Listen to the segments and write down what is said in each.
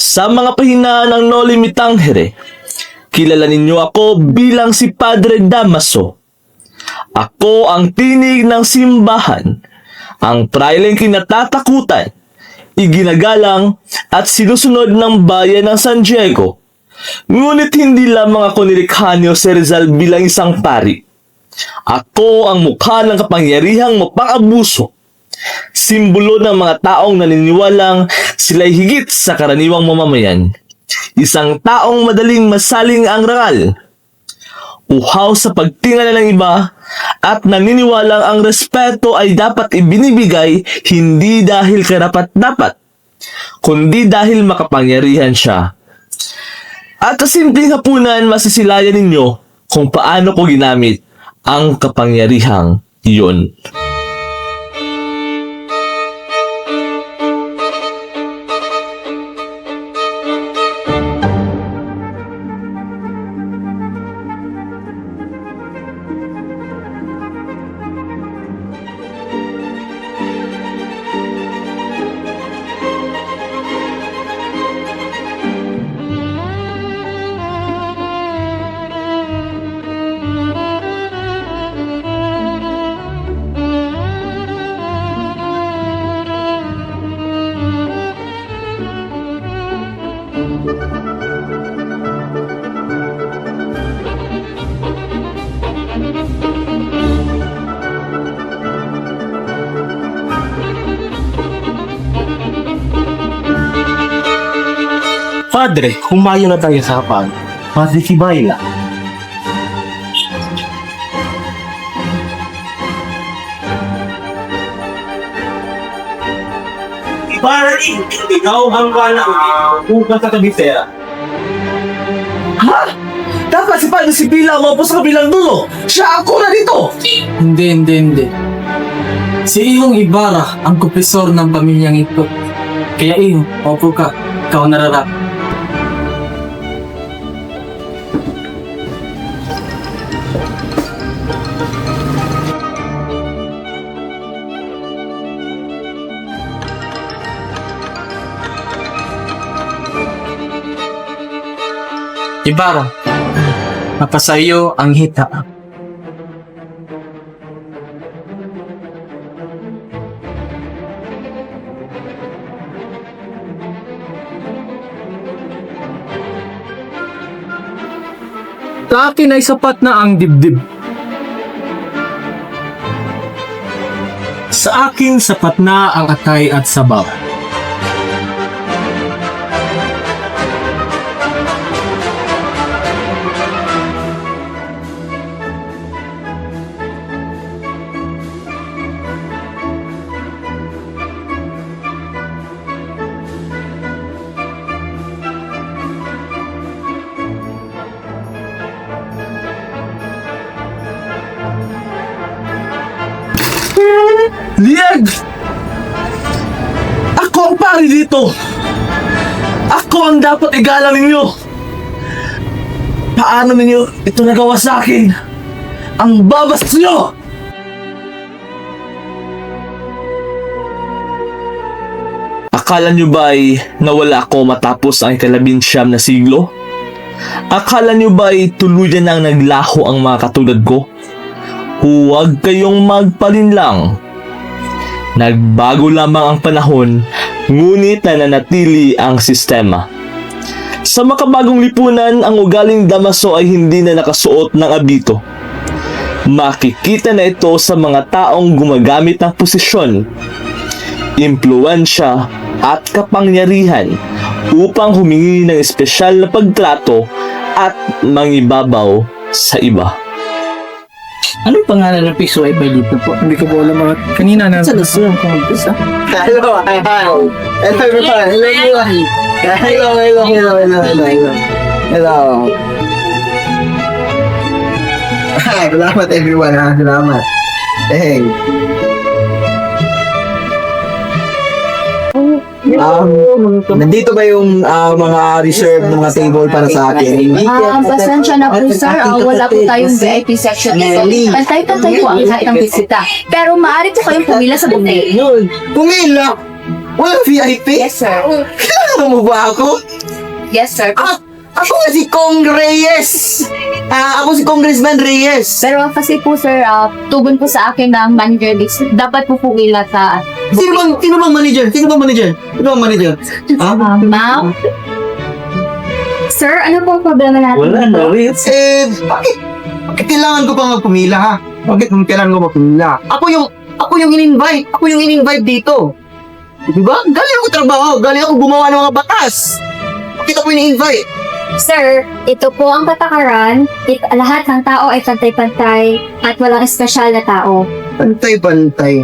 Sa mga pahinaan ng Noli Me Tangere, kilala ninyo ako bilang si Padre Damaso. Ako ang tinig ng simbahan, ang praileng kinatatakutan, iginagalang at sinusunod ng bayan ng San Diego. Ngunit hindi lamang ako nilikha ni Jose Rizal bilang isang pari. Ako ang mukha ng kapangyarihang mapang-abuso. Simbolo ng mga taong naniniwalang sila'y higit sa karaniwang mamamayan. Isang taong madaling masaling ang rangal, uhaw sa pagtingala ng iba, at naniniwalang ang respeto ay dapat ibinibigay hindi dahil karapat-dapat, kundi dahil makapangyarihan siya. At sa simpleng hapunan, masisilayan ninyo kung paano ko ginamit ang kapangyarihang iyon. Padre, humayo na tayo sa hapag. Padre Sibayla. Ibarani, ikaw ang wala upang sa kabisera. Ha? Dapat si Padre Sibila mo po sa kabilang dulo. Siya ako na dito. Hindi. Si Iyong Ibarra ang kupisor ng pamilyang ito. Kaya iyo, opo ka, ikaw nararap. Ibarra, mapasayo ang hita. Sa akin ay sapat na ang dibdib. Sa akin sapat na ang atay at sabaw. Lieg! Ako ang pari dito! Ako ang dapat igalang ninyo! Paano ninyo ito nagawa sa akin? Ang babas nyo! Akala nyo ba'y nawala ako matapos ang ika-19 na siglo? Akala nyo ba'y tuluyan nang naglaho ang mga katulad ko? Huwag kayong magpalinlang. Nagbago lamang ang panahon, ngunit nananatili ang sistema. Sa makabagong lipunan, ang ugaling Damaso ay hindi na nakasuot ng abito. Makikita na ito sa mga taong gumagamit ng posisyon, impluwensya at kapangyarihan upang humingi ng espesyal na pagtrato at mangibabaw sa iba. Anong pangalan ng piso ay dito po? Hindi ko po alam mga kanina na sa lasong kung mag-isa. Hello. Salamat everyone ha. Salamat. Hey. Nandito ba yung mga reserve ng mga table para sa akin? Pasensya na po sir, wala po tayong VIP section dito. Pantay-pantay po ang lahat ng bisita. Pero maaari po kayong pumila sa buffet. Pumila! Walang VIP? Yes, sir. Kilala mo ba ako? Yes, sir. Ako nga si Kong Reyes! Ako si Congressman Reyes! Pero kasi po, sir, tugon po sa akin ng manager list. Dapat po pumila sa... Sino bang manager? Sino bang manager? Ha? Ma'am? Sir, ano po ang problema natin? Wala na rin. Bakit kailangan ko pa magpumila, ha? Bakit kailangan ko magpumila? Ako yung in-invite. Ako yung in-invite dito. Diba? Galing ako trabaho. Galing ako gumawa ng mga batas. Bakit ako in-invite? Sir, ito po ang patakaran. Lahat ng tao ay pantay-pantay at walang espesyal na tao. Pantay-pantay.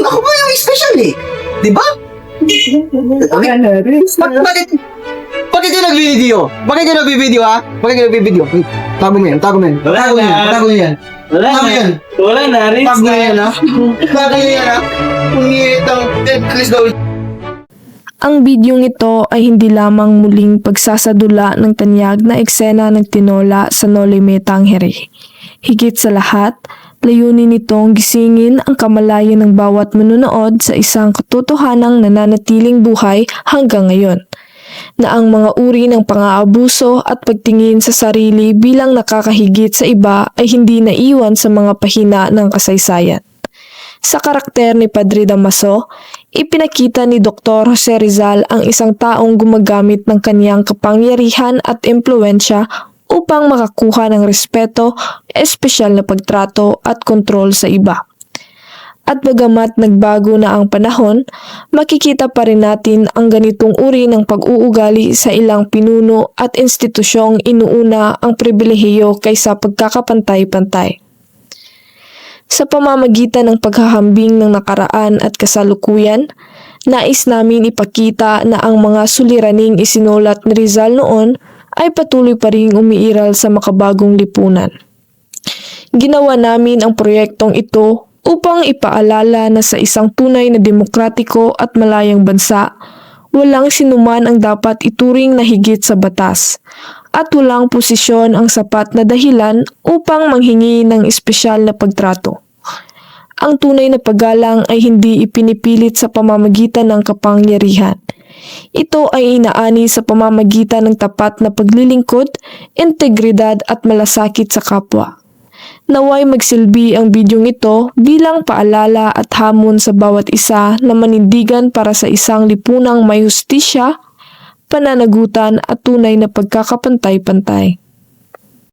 Ako ba yung special eh? Diba? Bakit yung nag-video? Bakit yung nag-video, ha? Bakit yung nag-video? Tago mo yan. Wala na rin. Tago mo yan, ha? Please go. Ang bidyong ito ay hindi lamang muling pagsasadula ng tanyag na eksena ng tinola sa Noli Me Tangere. Higit sa lahat, layunin nitong gisingin ang kamalayan ng bawat manunood sa isang katotohanang nananatiling buhay hanggang ngayon, na ang mga uri ng pang-aabuso at pagtingin sa sarili bilang nakakahigit sa iba ay hindi naiwan sa mga pahina ng kasaysayan. Sa karakter ni Padre Damaso, ipinakita ni Dr. Jose Rizal ang isang taong gumagamit ng kanyang kapangyarihan at impluensya upang makakuha ng respeto, espesyal na pagtrato at kontrol sa iba. At bagamat nagbago na ang panahon, makikita pa rin natin ang ganitong uri ng pag-uugali sa ilang pinuno at institusyong inuuna ang pribilehiyo kaysa pagkakapantay-pantay. Sa pamamagitan ng paghahambing ng nakaraan at kasalukuyan, nais namin ipakita na ang mga suliraning isinulat ni Rizal noon ay patuloy pa ring umiiral sa makabagong lipunan. Ginawa namin ang proyektong ito upang ipaalala na sa isang tunay na demokratiko at malayang bansa, walang sinuman ang dapat ituring na higit sa batas, at walang posisyon ang sapat na dahilan upang manghingi ng espesyal na pagtrato. Ang tunay na paggalang ay hindi ipinipilit sa pamamagitan ng kapangyarihan. Ito ay inaani sa pamamagitan ng tapat na paglilingkod, integridad at malasakit sa kapwa. Naway magsilbi ang bidyong ito bilang paalala at hamon sa bawat isa na manindigan para sa isang lipunang may hustisya, pananagutan at tunay na pagkakapantay-pantay.